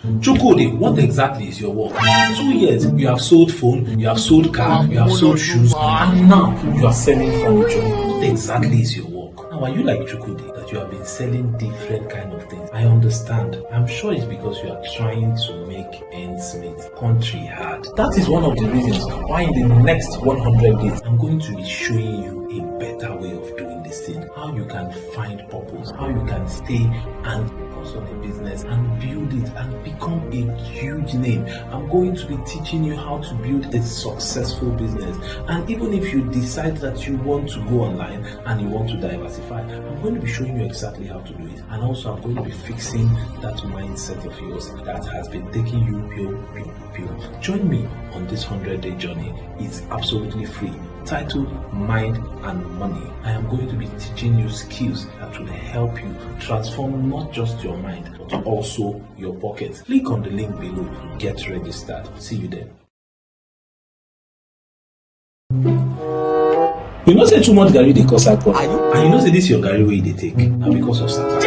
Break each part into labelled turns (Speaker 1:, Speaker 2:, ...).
Speaker 1: Chukudi, what exactly is your work? In 2 years, you have sold phone, you have sold car, you have sold shoes, and now you are selling furniture. What exactly is your work? Now, are you like Chukudi, that you have been selling different kind of things? I understand. I'm sure it's because you are trying to make ends meet. Country hard. That is one of the reasons why in the next 100 days, I'm going to be showing you a better way of doing this thing. How you can find purpose, how you can stay and focus on a business and build it and become a huge name. I'm going to be teaching you how to build a successful business. And even if you decide that you want to go online and you want to diversify, I'm going to be showing you exactly how to do it. And also I'm going to be fixing that mindset of yours that has been taking you pure. Join me on this 100-day journey. It's absolutely free. Titled Mind and Money. I am going to be teaching you skills that will help you transform not just your mind but also your pocket. Click on the link below to get registered. See you there. You know say too much garri dey cause alcohol. And you know say this your garri wey you dey take na because of Satan.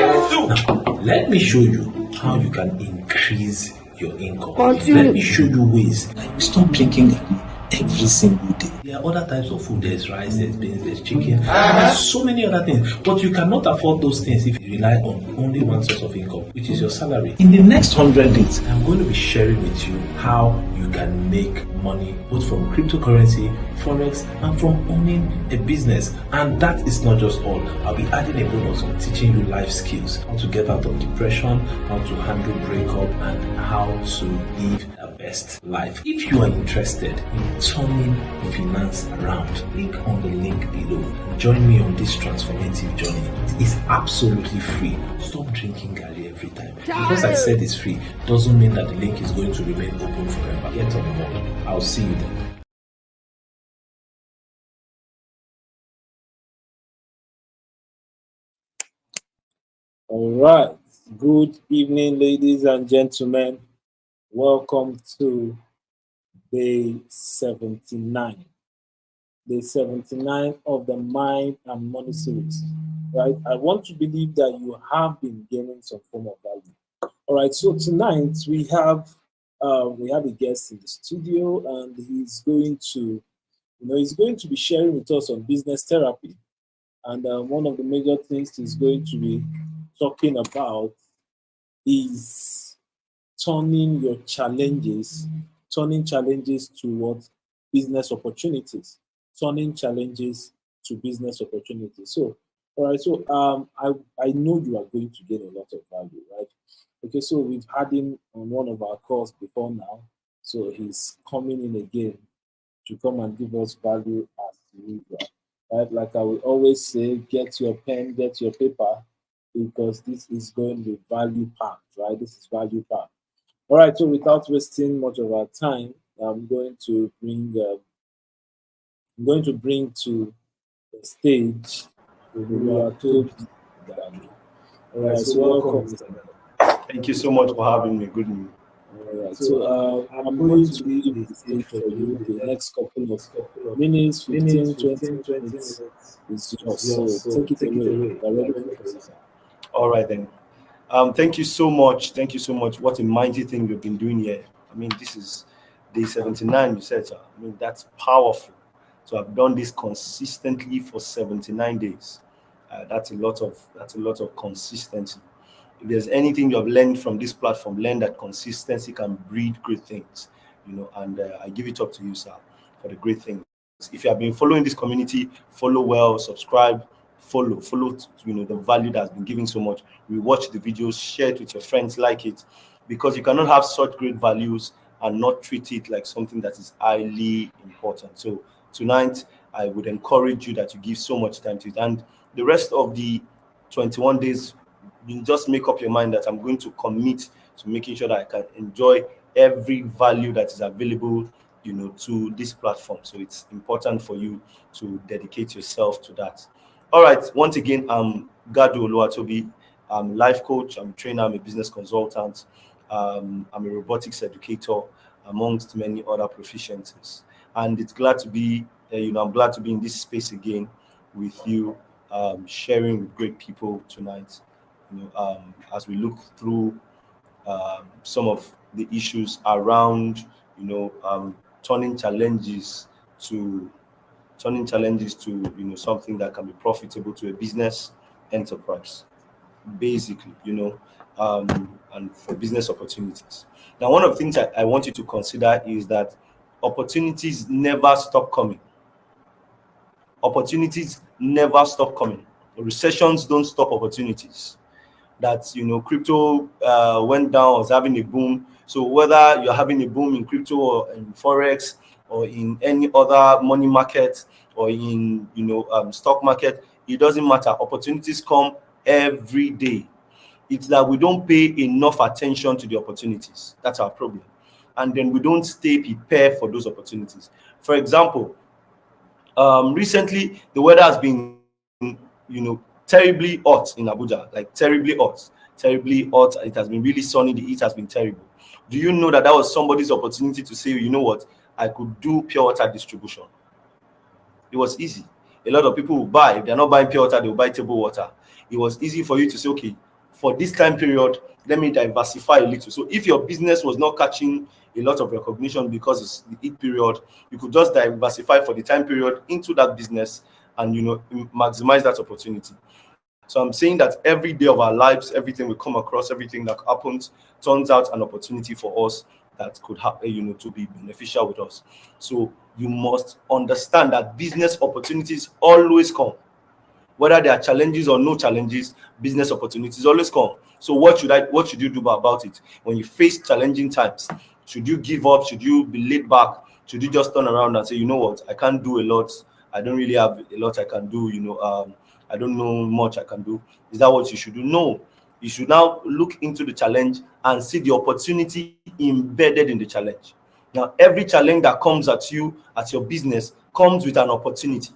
Speaker 1: Now let me show you how you can increase your income. Let me show you ways like stop drinking garri every single day. There are other types of food. There's rice, there's beans, there's chicken, and there's so many other things. But you cannot afford those things if you rely on only one source of income, which is your salary. In the next 100 days, I'm going to be sharing with you how you can make money both from cryptocurrency, forex, and from owning a business. And that is not just all. I'll be adding a bonus on teaching you life skills, how to get out of depression, how to handle breakup, and how to live a best life. If you are interested in turning finance around, click on the link below. Join me on this transformative journey. It is absolutely free. Stop drinking garri every time. Because I said it's free doesn't mean that the link is going to remain open forever. Get on board. I'll see you then. All right. Good evening, ladies and gentlemen. Welcome to day 79. Day 79 of the Mind and Money series. Right? I want to believe that you have been gaining some form of value. All right. So tonight we have a guest in the studio, and he's going to be sharing with us on business therapy. And one of the major things he's going to be talking about is turning challenges to what? Business opportunities. Turning challenges to business opportunities. So, all right. So, I know you are going to get a lot of value, right? Okay. So we've had him on one of our calls before now. So he's coming in again to come and give us value as usual. Right? Like I will always say, get your pen, get your paper, because this is going to be value packed, right? This is value packed. All right, so without wasting much of our time, I'm going to bring to the stage Oluwatobi. All right, so welcome, Mr. Bella.
Speaker 2: Thank you so much for having me. Good evening.
Speaker 1: All right, so I'm going to leave the stage for you the next couple of minutes, 15, 20 minutes. It's yours. So take it away. We're ready for this.
Speaker 2: All right then. Thank you so much. Thank you so much. What a mighty thing you've been doing here. I mean, this is day 79. You said, sir. I mean, that's powerful. So I've done this consistently for 79 days. That's a lot of consistency. If there's anything you have learned from this platform, learn that consistency can breed great things. And I give it up to you, sir, for the great things. If you have been following this community, follow well, subscribe, follow the value that's been given so much. We watch the videos, share it with your friends, like it, because you cannot have such great values and not treat it like something that is highly important. So tonight I would encourage you that you give so much time to it, and the rest of the 21 days, you just make up your mind that I'm going to commit to making sure that I can enjoy every value that is available to this platform. So it's important for you to dedicate yourself to that. All right. Once again, I'm Gadu Oluwatobi. I'm a life coach. I'm a trainer. I'm a business consultant. I'm a robotics educator, amongst many other proficiencies. And it's glad to be, I'm glad to be in this space again with you, sharing with great people tonight. As we look through some of the issues around, turning challenges to something that can be profitable to a business enterprise, basically, and for business opportunities. Now, one of the things I want you to consider is that opportunities never stop coming. Opportunities never stop coming. Recessions don't stop opportunities. That, crypto went down, was having a boom. So whether you're having a boom in crypto or in forex or in any other money market or in stock market, it doesn't matter. Opportunities come every day. It's that we don't pay enough attention to the opportunities. That's our problem. And then we don't stay prepared for those opportunities. For example, recently the weather has been, terribly hot in Abuja, like terribly hot. It has been really sunny. The heat has been terrible. Do you know that that was somebody's opportunity to say, you know what, I could do pure water distribution? It was easy. A lot of people will buy. If they're not buying pure water, they will buy table water. It was easy for you to say, okay, for this time period, let me diversify a little. So if your business was not catching a lot of recognition because it's the heat period, you could just diversify for the time period into that business and maximize that opportunity. So I'm saying that every day of our lives, everything we come across, everything that happens turns out an opportunity for us that could happen, to be beneficial with us. So you must understand that business opportunities always come. Whether there are challenges or no challenges, business opportunities always come. So what should you do about it when you face challenging times? Should you give up? Should you be laid back? Should you just turn around and say, you know what, I can't do a lot. I don't really have a lot I can do. I don't know much I can do. Is that what you should do? No. You should now look into the challenge and see the opportunity embedded in the challenge. Now, every challenge that comes at you, at your business, comes with an opportunity.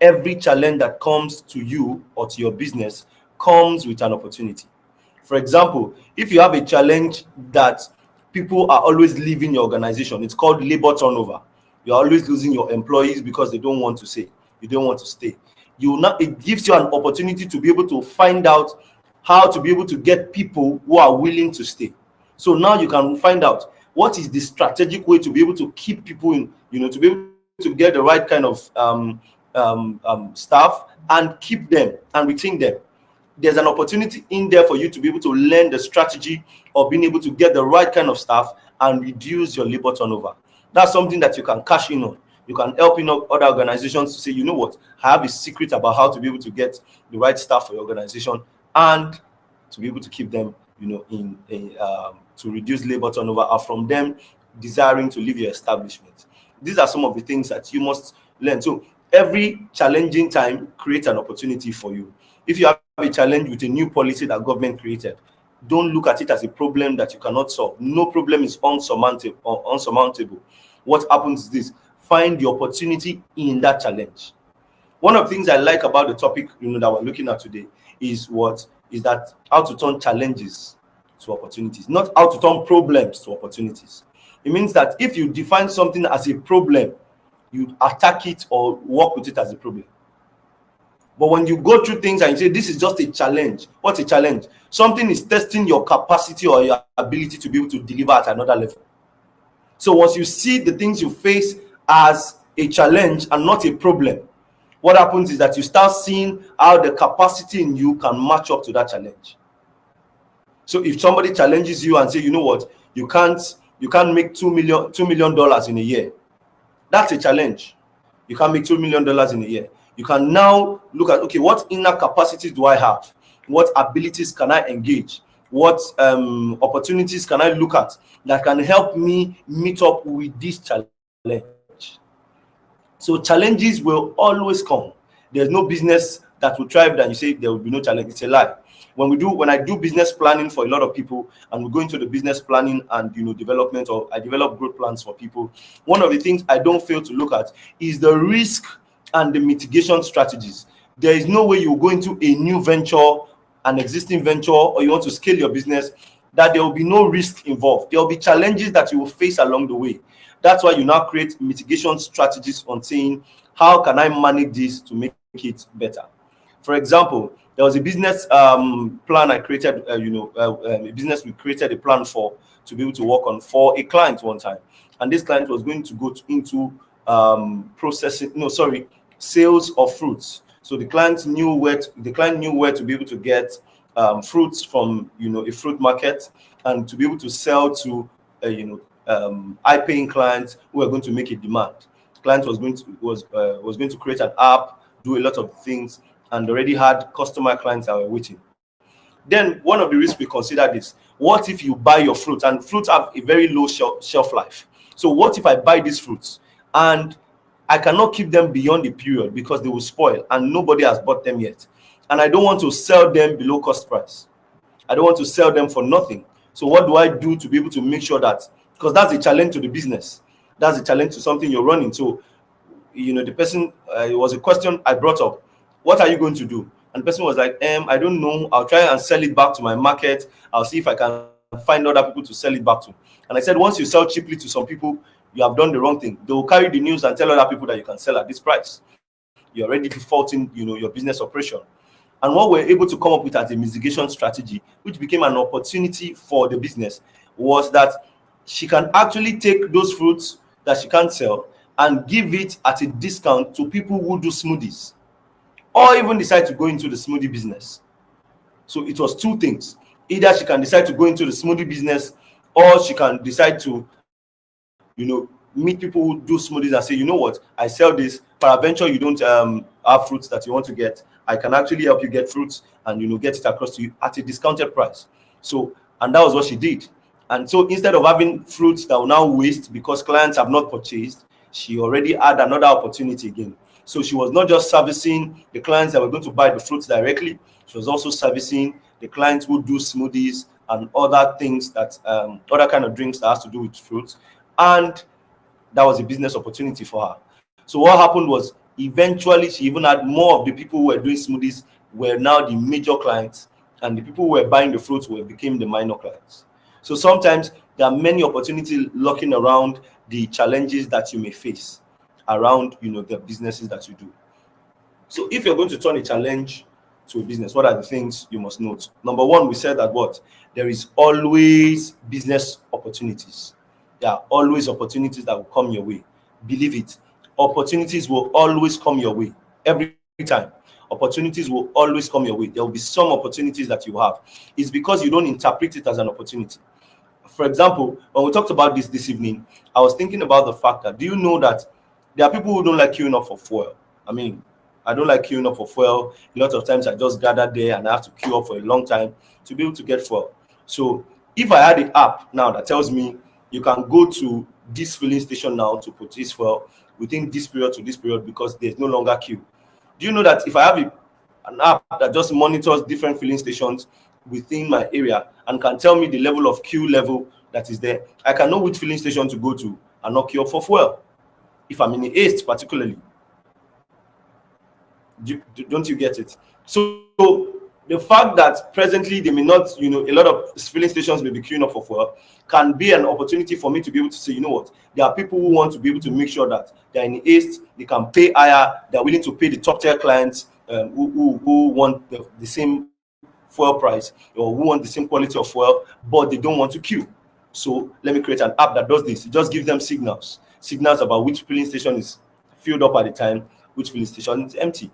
Speaker 2: Every challenge that comes to you or to your business comes with an opportunity. For example, if you have a challenge that people are always leaving your organization, it's called labor turnover. You're always losing your employees because they don't want to stay. You don't want to stay. It gives you an opportunity to be able to find out how to be able to get people who are willing to stay. So now you can find out what is the strategic way to be able to keep people in, to be able to get the right kind of staff and keep them and retain them. There's an opportunity in there for you to be able to learn the strategy of being able to get the right kind of staff and reduce your labor turnover. That's something that you can cash in on. You can help other organizations to say, you know what, I have a secret about how to be able to get the right staff for your organization and to be able to keep them, to reduce labor turnover, or from them desiring to leave your establishment. These are some of the things that you must learn. So every challenging time creates an opportunity for you. If you have a challenge with a new policy that government created, don't look at it as a problem that you cannot solve. No problem is unsurmountable. What happens is this: find the opportunity in that challenge. One of the things I like about the topic that we're looking at today is that how to turn challenges to opportunities, not how to turn problems to opportunities. It means that if you define something as a problem, you attack it or work with it as a problem. But when you go through things and you say this is just a challenge, what's a challenge? Something is testing your capacity or your ability to be able to deliver at another level. So once you see the things you face as a challenge and not a problem, what happens is that you start seeing how the capacity in you can match up to that challenge. So if somebody challenges you and say, you know what, you can't make $2 million in a year, that's a challenge. You can't make $2 million in a year. You can now look at, okay, what inner capacities do I have? What abilities can I engage? What opportunities can I look at that can help me meet up with this challenge? So challenges will always come. There's no business that will thrive that you say there will be no challenge. It's a lie. When I do business planning for a lot of people, and we go into the business planning and development, or I develop growth plans for people, one of the things I don't fail to look at is the risk and the mitigation strategies. There is no way you go into a new venture, an existing venture, or you want to scale your business, that there will be no risk involved. There will be challenges that you will face along the way. That's why you now create mitigation strategies on saying, how can I manage this to make it better? For example, there was a business plan I created, a business we created a plan for to be able to work on for a client one time. And this client was going to go into processing, no, sorry, sales of fruits. So the client knew where to be able to get fruits from, a fruit market, and to be able to sell to, high-paying clients who are going to make a demand. The client was going to create an app, do a lot of things, and already had customer clients that were waiting. Then one of the risks we considered is, what if you buy your fruit, and fruits have a very low shelf life. So what if I buy these fruits and I cannot keep them beyond the period because they will spoil and nobody has bought them yet, and I don't want to sell them below cost price. I don't want to sell them for nothing. So what do I do to be able to make sure that, because that's a challenge to the business, that's a challenge to something you're running. So the person, it was a question I brought up, what are you going to do? And the person was like, I don't know, I'll try and sell it back to my market. I'll see if I can find other people to sell it back to. And I said, once you sell cheaply to some people, you have done the wrong thing. They will carry the news and tell other people that you can sell at this price. You're already defaulting, your business operation. And what we're able to come up with as a mitigation strategy, which became an opportunity for the business, was that she can actually take those fruits that she can't sell and give it at a discount to people who do smoothies, or even decide to go into the smoothie business. So it was two things. Either she can decide to go into the smoothie business, or she can decide to, meet people who do smoothies and say, you know what, I sell this, peradventure you don't have fruits that you want to get. I can actually help you get fruits and, get it across to you at a discounted price. So, and that was what she did. And so instead of having fruits that will now waste because clients have not purchased, she already had another opportunity again. So she was not just servicing the clients that were going to buy the fruits directly, she was also servicing the clients who do smoothies and other things that, other kind of drinks that has to do with fruits. And that was a business opportunity for her. So what happened was, eventually she even had more of the people who were doing smoothies were now the major clients, and the people who were buying the fruits became the minor clients. So sometimes there are many opportunities lurking around the challenges that you may face around, the businesses that you do. So if you're going to turn a challenge to a business, what are the things you must note? Number one, we said that there is always business opportunities. There are always opportunities that will come your way. Believe it. Opportunities will always come your way. Every time. Opportunities will always come your way. There will be some opportunities that you have. It's because you don't interpret it as an opportunity. For example, when we talked about this evening, I was thinking about the fact that, do you know that there are people who don't like queuing up for fuel? I mean, I don't like queuing up for fuel. A lot of times I just gather there and I have to queue up for a long time to be able to get fuel. So if I had an app now that tells me you can go to this filling station now to purchase fuel within this period to this period because there's no longer queue. Do you know that if I have an app that just monitors different filling stations within my area and can tell me the level of queue level that is there, I can know which filling station to go to and not queue up for fuel if I'm in the east particularly. Don't you get it? So the fact that presently they may not, a lot of filling stations may be queuing up for fuel can be an opportunity for me to be able to say, you know what, there are people who want to be able to make sure that they're in the east, they can pay higher, they're willing to pay the top tier clients who want the same fuel price or who want the same quality of fuel, but they don't want to queue. So let me create an app that does this. It just gives them signals about which filling station is filled up at the time, which filling station is empty.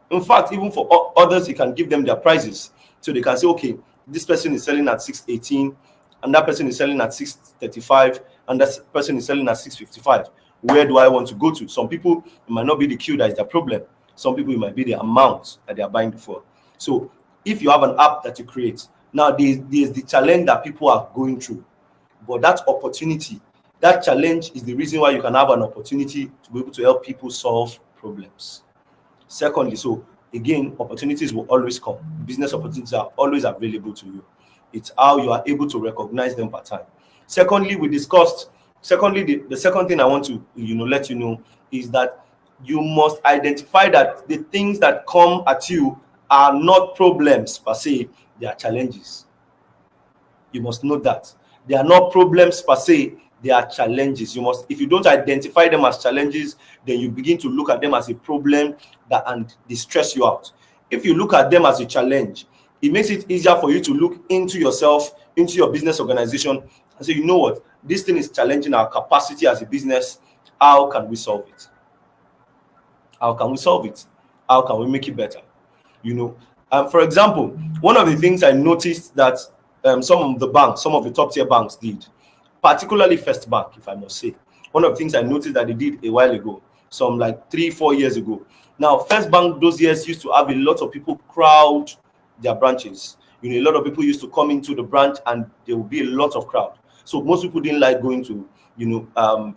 Speaker 2: In fact, even for others, you can give them their prices. So they can say, okay, this person is selling at 618, and that person is selling at 635, and that person is selling at 655. Where do I want to go to? Some people, it might not be the queue that is the problem. Some people, it might be the amount that they are buying for. So if you have an app that you create, now there's the challenge that people are going through. But that opportunity, that challenge is the reason why you can have an opportunity to be able to help people solve problems. Secondly, so again, opportunities will always come. Business opportunities are always available to you. It's how you are able to recognize them per time. Secondly, the second thing I want to let you know is that you must identify that the things that come at you are not problems per se, they are challenges. You must know that they are not problems per se, they are challenges. If you don't identify them as challenges, then you begin to look at them as a problem and they stress you out. If you look at them as a challenge, it makes it easier for you to look into yourself, into your business organization, and say, you know what, this thing is challenging our capacity as a business. How can we solve it? How can we solve it? How can we make it better? You know, for example, one of the things I noticed that some of the banks, some of the top tier banks did, particularly First Bank, if I must say, one of the things I noticed that they did a while ago, some like 3-4 years ago. Now, First Bank those years used to have a lot of people crowd their branches. You know, a lot of people used to come into the branch and there would be a lot of crowd. So most people didn't like going to,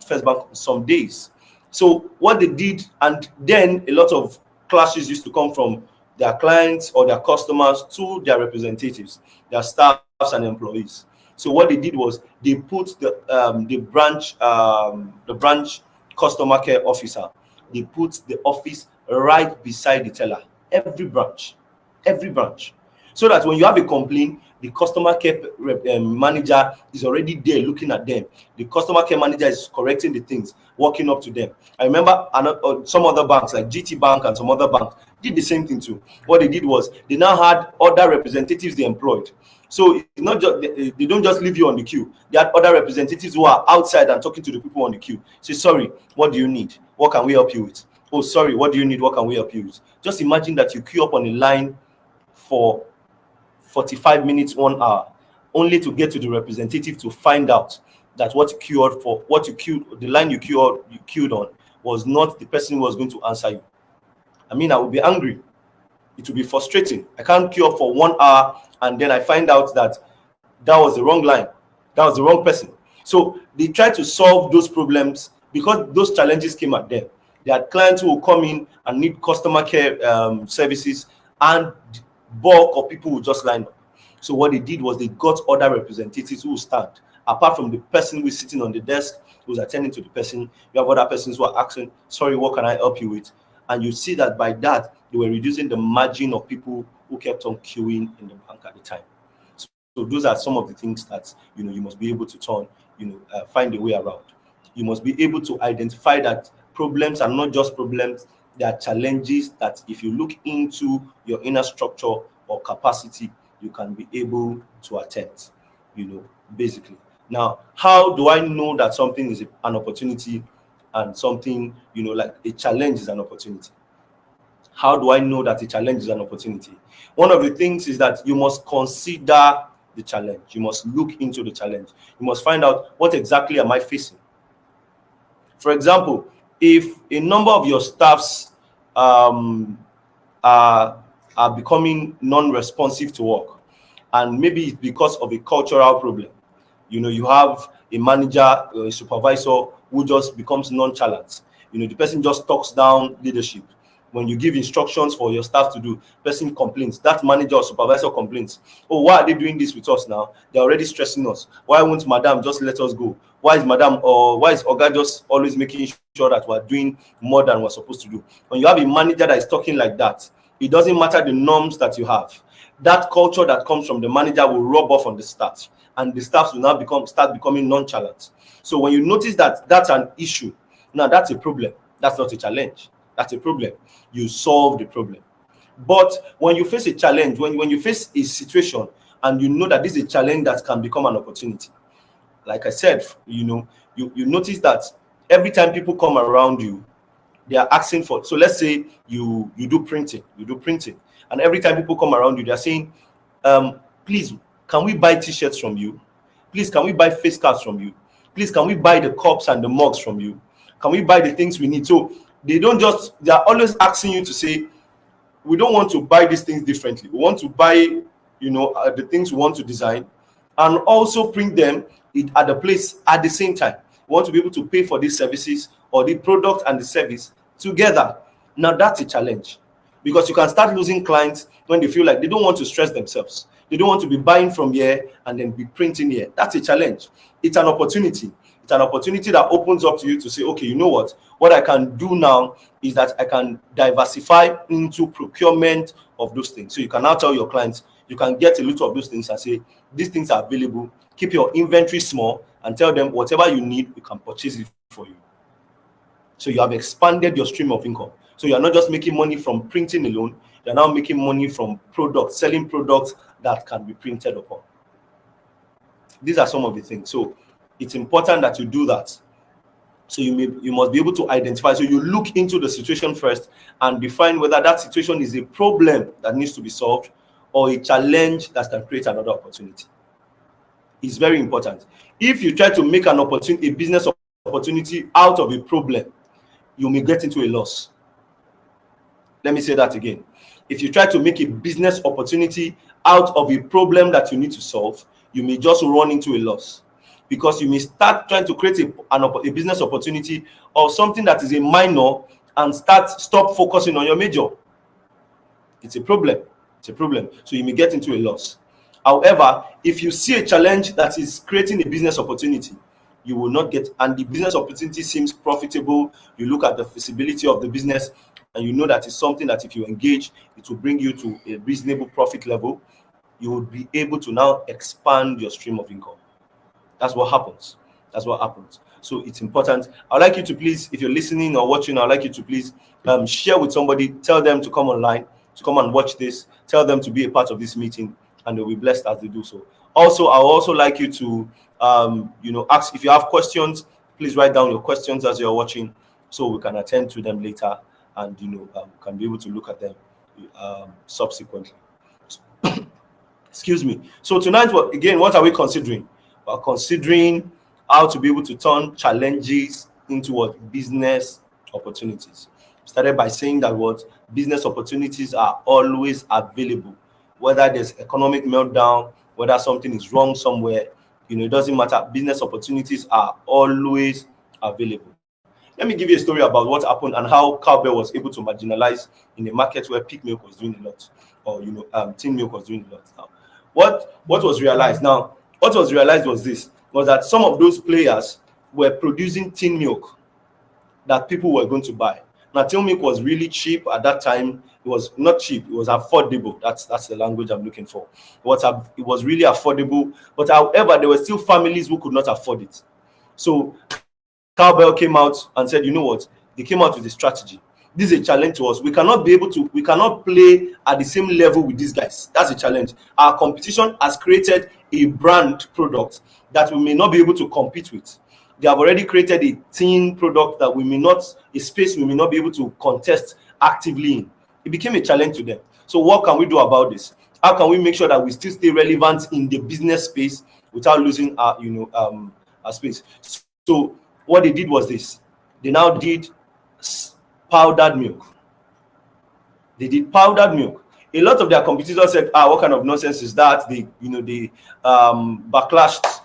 Speaker 2: First Bank some days. So what they did, and then a lot of clashes used to come from their clients or their customers to their representatives, their staffs and employees. So what they did was they put the branch customer care officer, they put the office right beside the teller. Every branch, so that when you have a complaint, the customer care manager is already there looking at them. The customer care manager is correcting the things, walking up to them. I remember some other banks like GT Bank and some other banks did the same thing too. What they did was they now had other representatives they employed. So it's not just they don't just leave you on the queue. They had other representatives who are outside and talking to the people on the queue. Say, sorry, what do you need? What can we help you with? Oh, sorry, what do you need? What can we help you with? Just imagine that you queue up on a line for 45 minutes, 1 hour, only to get to the representative to find out that what you queued for, the line you queued on was not the person who was going to answer you. I mean, I would be angry. It would be frustrating. I can't queue up for 1 hour and then I find out that that was the wrong line. That was the wrong person. So they try to solve those problems because those challenges came at them. They had clients who will come in and need customer care services, and bulk of people will just line up. So what they did was they got other representatives who will stand. Apart from the person who is sitting on the desk, who's attending to the person, you have other persons who are asking, sorry, what can I help you with? And you see that by that, they were reducing the margin of people who kept on queuing in the bank at the time. So those are some of the things that you must be able to turn, find a way around. You must be able to identify that problems are not just problems; they are challenges that if you look into your inner structure or capacity, you can be able to attend. Basically. Now, how do I know that something is an opportunity and something, like a challenge is an opportunity? How do I know that a challenge is an opportunity? One of the things is that you must consider the challenge. You must look into the challenge. You must find out, what exactly am I facing? For example, if a number of your staffs um, are becoming non-responsive to work, and maybe it's because of a cultural problem. You have a manager or a supervisor who just becomes nonchalant. The person just talks down leadership. When you give instructions for your staff to do, person complains. That manager or supervisor complains. Oh, why are they doing this with us now? They're already stressing us. Why won't madam just let us go? Why is Oga just always making sure that we're doing more than we're supposed to do? When you have a manager that is talking like that, it doesn't matter the norms that you have. That culture that comes from the manager will rub off on the staff, and the staff will now start becoming nonchalant. So when you notice that that's an issue, now that's a problem. That's not a challenge. That's a problem. You solve the problem. But when you face a challenge, when you face a situation and you know that this is a challenge that can become an opportunity, like I said, you notice that every time people come around you, they are asking for. So let's say you do printing, and every time people come around you, they are saying, please, can we buy t-shirts from you? Please, can we buy face caps from you? Please, can we buy the cups and the mugs from you? Can we buy the things we need? So they are always asking you to say, we don't want to buy these things differently. We want to buy, the things we want to design and also print them at the place at the same time. We want to be able to pay for these services or the product and the service together. Now that's a challenge, because you can start losing clients when they feel like they don't want to stress themselves. They don't want to be buying from here and then be printing here. That's a challenge. It's an opportunity. It's an opportunity that opens up to you to say, okay, you know what I can do now is that I can diversify into procurement of those things. So you can now tell your clients, you can get a lot of those things and say, these things are available. Keep your inventory small and tell them whatever you need, we can purchase it for you. So you have expanded your stream of income. So you are not just making money from printing alone, You're now making money from products, selling products that can be printed upon. These are some of the things. So it's important that you do that. So you must be able to identify. So you look into the situation first and define whether that situation is a problem that needs to be solved or a challenge that can create another opportunity. It's very important. If you try to make an opportunity, a business opportunity out of a problem, you may get into a loss. Let me say that again. If you try to make a business opportunity out of a problem that you need to solve, you may just run into a loss, because you may start trying to create a business opportunity or something that is a minor and stop focusing on your major. It's a problem. It's a problem. So you may get into a loss. However, if you see a challenge that is creating a business opportunity, you will not get, and the business opportunity seems profitable, you look at the feasibility of the business, and you know that it's something that if you engage, it will bring you to a reasonable profit level, you will be able to now expand your stream of income. That's what happens. That's what happens. So it's important. I'd like you to please, if you're listening or watching, I'd like you to please share with somebody, tell them to come online, to come and watch this, tell them to be a part of this meeting, and they'll be blessed as they do so. Also, I'll also like you to, ask if you have questions, please write down your questions as you're watching, so we can attend to them later, and can be able to look at them subsequently. Excuse me. So tonight, what are we considering? We're considering how to be able to turn challenges into what business opportunities. Started by saying that what business opportunities are always available, whether there's economic meltdown, whether something is wrong somewhere, it doesn't matter. Business opportunities are always available. Let me give you a story about what happened and how cowbell was able to marginalize in a market where pig milk was doing a lot, or tin milk was doing a lot. Now, what was realized? Now, what was realized was that some of those players were producing tin milk that people were going to buy. Now, tin milk was really cheap at that time. It was not cheap; it was affordable. That's the language I'm looking for. It was really affordable, but however, there were still families who could not afford it. So Cowbell came out and said, you know what? They came out with a strategy. This is a challenge to us. We cannot play at the same level with these guys. That's a challenge. Our competition has created a brand product that we may not be able to compete with. They have already created a tin product that a space we may not be able to contest actively in. It became a challenge to them. So what can we do about this? How can we make sure that we still stay relevant in the business space without losing our space? So what they did was this. They now did powdered milk. They did powdered milk. A lot of their competitors said, what kind of nonsense is that? They backlashed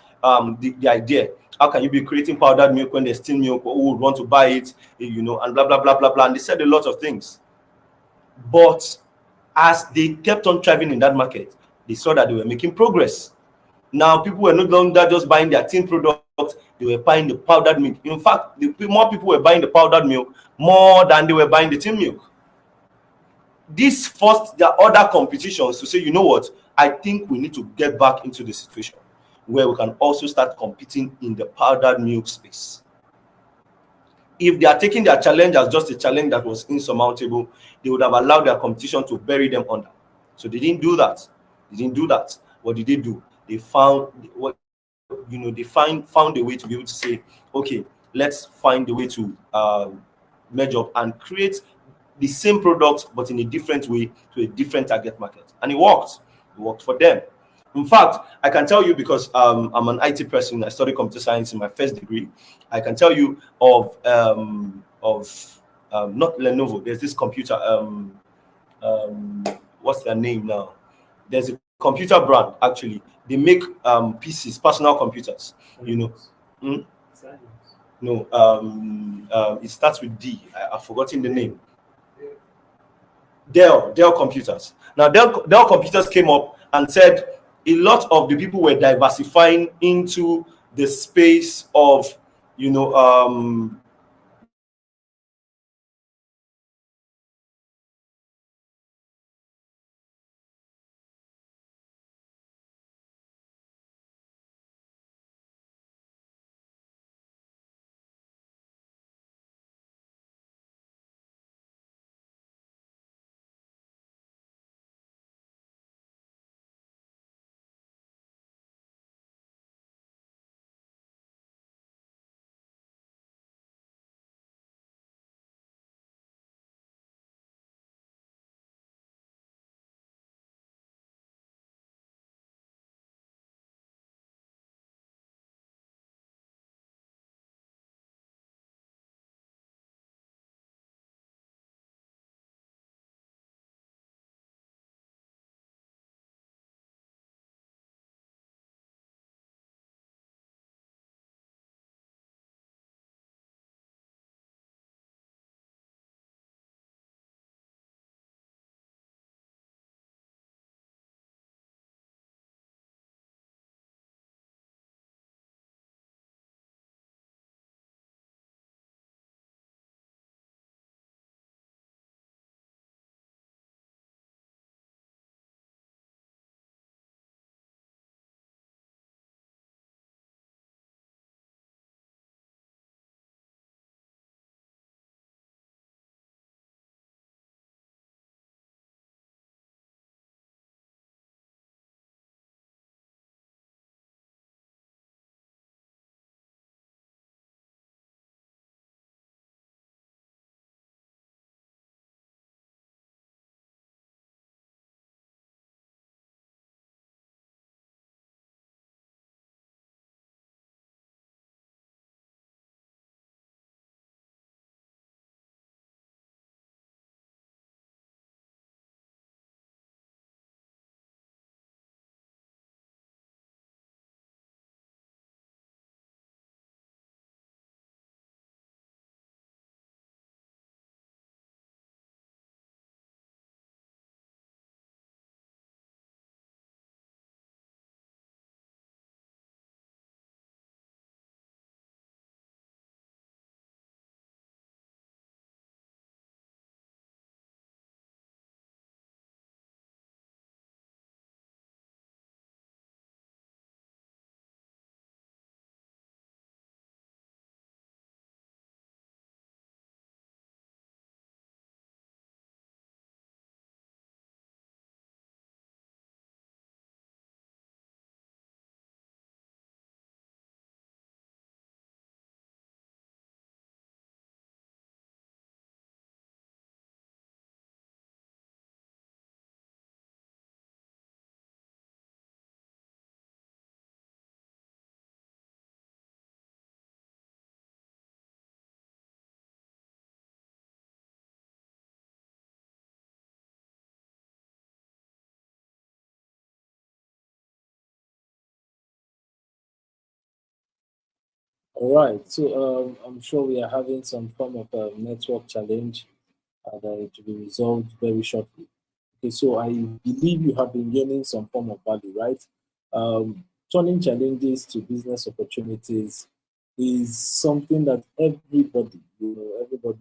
Speaker 2: the idea. How can you be creating powdered milk when there's tin milk? Who would want to buy it? And blah, blah, blah, blah, blah. And they said a lot of things. But as they kept on thriving in that market, they saw that they were making progress. Now, people were no longer just buying their tin product, they were buying the powdered milk. In fact, more people were buying the powdered milk more than they were buying the tin milk. This forced their other competitions to say, you know what, I think we need to get back into the situation where we can also start competing in the powdered milk space. If they are taking their challenge as just a challenge that was insurmountable, they would have allowed their competition to bury them under. So they didn't do that. What did they do? They found found a way to be able to say, okay, let's find a way to merge up and create the same product but in a different way to a different target market. And it worked. It worked for them. In fact, I can tell you, because I'm an IT person, I studied computer science in my first degree. I can tell you of not Lenovo. There's this computer. What's their name now? There's a computer brand, actually. They make PCs, personal computers. Hmm? No, it starts with D. I've forgotten the name. Dell computers. Now, Dell computers came up and said a lot of the people were diversifying into the space of
Speaker 1: All right. So I'm sure we are having some form of a network challenge that it will be resolved very shortly. Okay, so I believe you have been gaining some form of value, right? Turning challenges to business opportunities is something that everybody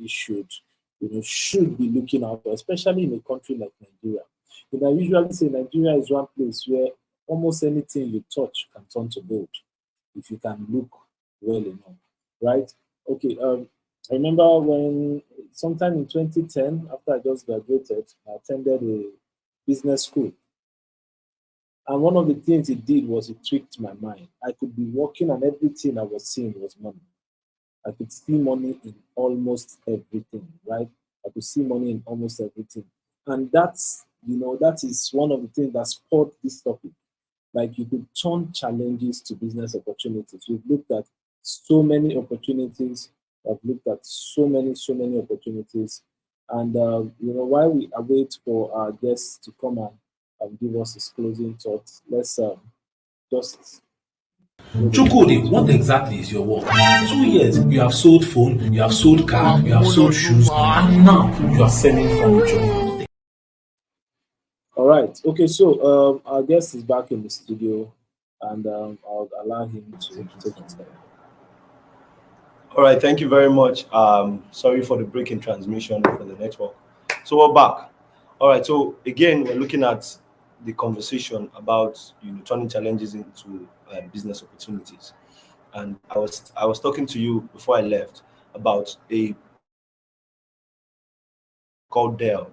Speaker 1: should be looking out for, especially in a country like Nigeria. I usually say Nigeria is one place where almost anything you touch can turn to gold if you can look well enough, right? Okay, I remember when sometime in 2010, after I just graduated, I attended a business school. And one of the things it did was it tricked my mind. I could be working and everything I was seeing was money. I could see money in almost everything, right? I could see money in almost everything. And that is one of the things that spurred this topic. Like you could turn challenges to business opportunities. We've looked at so many opportunities. I've looked at so many opportunities. And while we await for our guests to come and give us his closing thoughts, let's just go the
Speaker 3: Chukwudi,
Speaker 1: rounds.
Speaker 3: what exactly is your work? 2 years, you have sold phone, you have sold car, you have sold shoes, and now you are selling furniture.
Speaker 1: All right. Okay. So our guest is back in the studio, and I'll allow him to take his time.
Speaker 2: All right, thank you very much. Sorry for the break in transmission for the network. So we're back. All right, so again, we're looking at the conversation about turning challenges into business opportunities. And I was talking to you before I left about a called Dell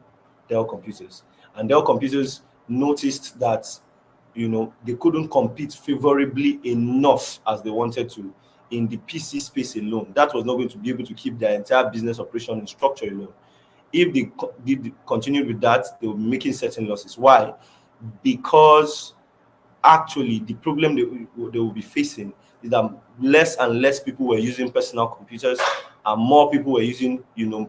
Speaker 2: Computers, and Dell Computers noticed that they couldn't compete favorably enough as they wanted to in the PC space alone. That was not going to be able to keep their entire business operation in structure alone. If they did continue with that, they were making certain losses. Why? Because actually the problem they will be facing is that less and less people were using personal computers and more people were using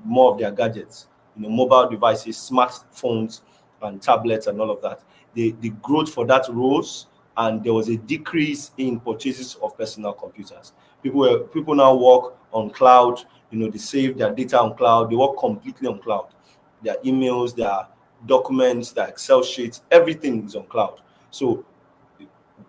Speaker 2: more of their gadgets, mobile devices, smartphones and tablets and all of that. The growth for that rose, and there was a decrease in purchases of personal computers. People now work on cloud. They save their data on cloud. They work completely on cloud. Their emails, their documents, their Excel sheets, everything is on cloud. So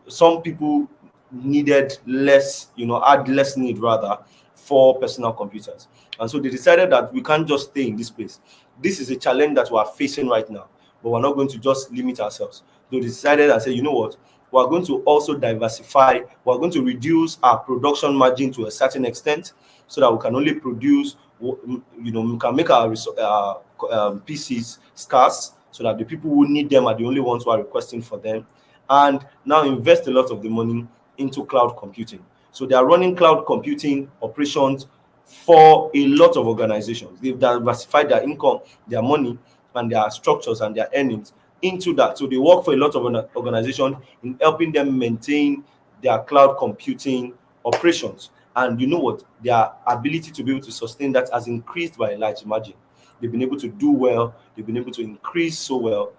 Speaker 2: some people needed less, had less need rather for personal computers. And so they decided that we can't just stay in this place. This is a challenge that we are facing right now, but we're not going to just limit ourselves. So they decided and said, you know what, we're going to also diversify, we're going to reduce our production margin to a certain extent so that we can only produce, we can make our PCs scarce so that the people who need them are the only ones who are requesting for them, and now invest a lot of the money into cloud computing. So they are running cloud computing operations for a lot of organizations. They've diversified their income, their money, and their structures and their earnings into that. So they work for a lot of organizations in helping them maintain their cloud computing operations. And you know what? Their ability to be able to sustain that has increased by a large margin. They've been able to do well, they've been able to increase so well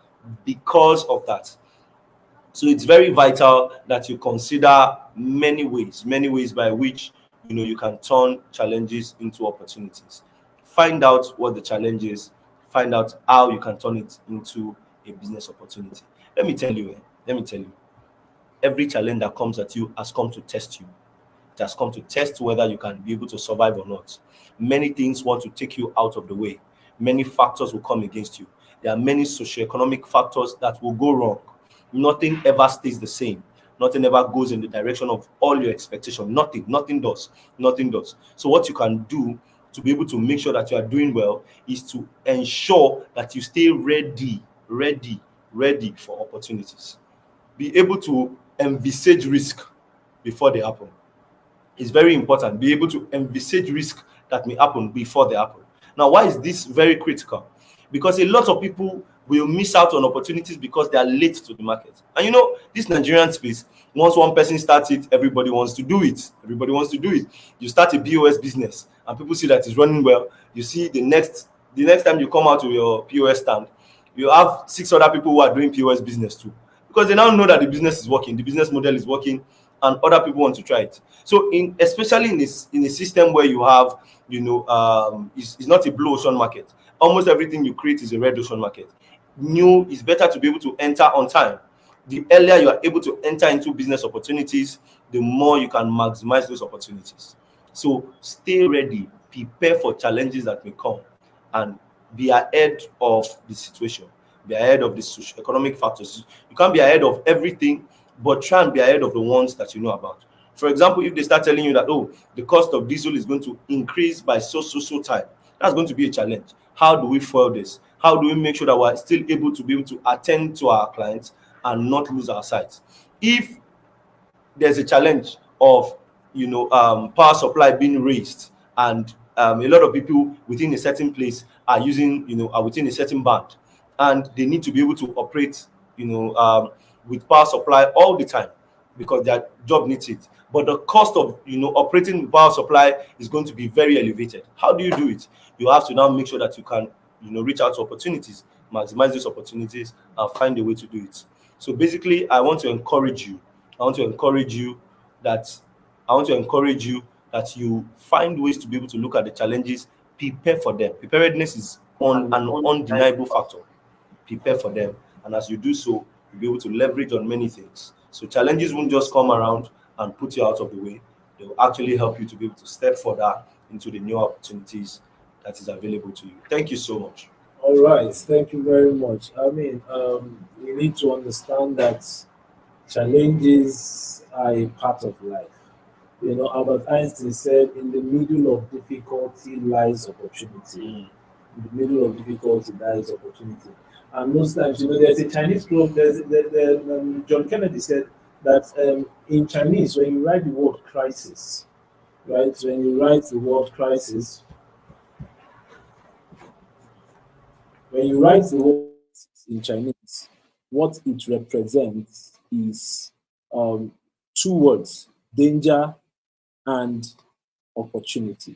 Speaker 2: because of that. So it's very vital that you consider many ways by which you can turn challenges into opportunities. Find out what the challenge is, find out how you can turn it into a business opportunity. Let me tell you, every challenge that comes at you has come to test you. It has come to test whether you can be able to survive or not. Many things want to take you out of the way. Many factors will come against you. There are many socioeconomic factors that will go wrong. Nothing ever stays the same. Nothing ever goes in the direction of all your expectation. Nothing does. Nothing does. So what you can do to be able to make sure that you are doing well is to ensure that you stay ready for opportunities. Be able to envisage risk before they happen. It's very important. Be able to envisage risk that may happen before they happen. Now, why is this very critical? Because a lot of people will miss out on opportunities because they are late to the market. And this Nigerian space, once one person starts it, everybody wants to do it. Everybody wants to do it. You start a POS business and people see that it's running well. You see the next time you come out to your POS stand, you have six other people who are doing POS business too. Because they now know that the business is working, the business model is working, and other people want to try it. So especially in a system where you have, it's not a blue ocean market. Almost everything you create is a red ocean market. New is better to be able to enter on time. The earlier you are able to enter into business opportunities, the more you can maximize those opportunities. So stay ready, prepare for challenges that may come, and be ahead of the situation, be ahead of the socio-economic factors. You can't be ahead of everything, but try and be ahead of the ones that you know about. For example, if they start telling you that, oh, the cost of diesel is going to increase by so time, that's going to be a challenge. How do we foil this? How do we make sure that we're still able to attend to our clients and not lose our sight? If there's a challenge of power supply being raised, and a lot of people within a certain place are within a certain band, and they need to be able to operate with power supply all the time because their job needs it, but the cost of operating with power supply is going to be very elevated. How do you do it? You have to now make sure that you can reach out to opportunities, maximize these opportunities, and find a way to do it. So basically, I want to encourage you that you find ways to be able to look at the challenges, prepare for them. Preparedness is an undeniable factor. Prepare for them, and as you do so, you'll be able to leverage on many things. So challenges won't just come around and put you out of the way. They will actually help you to be able to step further into the new opportunities that is available to you. Thank you so much.
Speaker 1: All right, thank you very much. I mean, we need to understand that challenges are a part of life. Albert Einstein said, "In the middle of difficulty lies opportunity." In the middle of difficulty lies opportunity. And most times, there's a Chinese proverb. John Kennedy said that in Chinese, when you write the word crisis, right? When you write the word crisis, when you write the word in Chinese, what it represents is two words: danger and opportunity.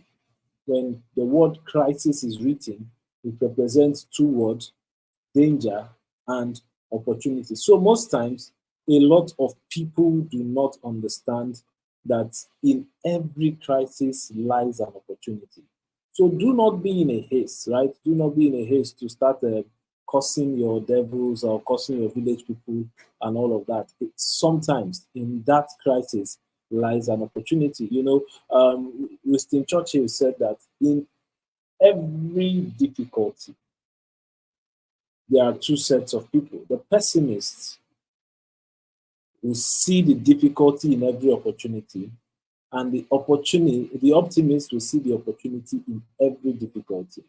Speaker 1: When the word crisis is written, it represents two words: danger and opportunity. So most times, a lot of people do not understand that in every crisis lies an opportunity. So do not be in a haste, right? Do not be in a haste to start cursing your devils or cursing your village people and all of that. Sometimes in that crisis lies an opportunity. Winston Churchill said that in every difficulty, there are two sets of people. The pessimists will see the difficulty in every opportunity, and the optimist will see the opportunity in every difficulty,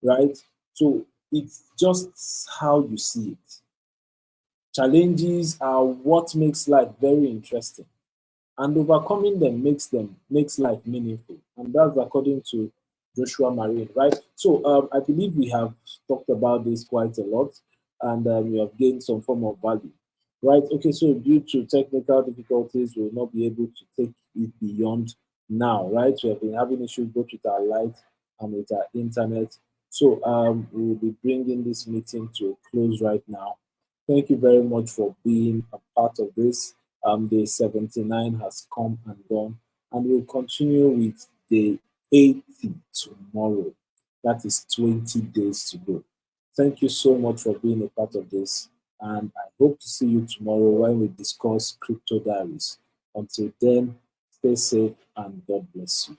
Speaker 1: right? So it's just how you see it. Challenges are what makes life very interesting, and overcoming them makes life meaningful, and that's according to Joshua Marine, right? So I believe we have talked about this quite a lot, and we have gained some form of value, right? Okay, so due to technical difficulties, we will not be able to take it beyond now, right? We have been having issues both with our light and with our internet. So we will be bringing this meeting to a close right now. Thank you very much for being a part of this. Day 79 has come and gone, and we'll continue with day 80 tomorrow. That is 20 days to go. Thank you so much for being a part of this, and I hope to see you tomorrow when we discuss crypto diaries. Until then, stay safe and God bless you.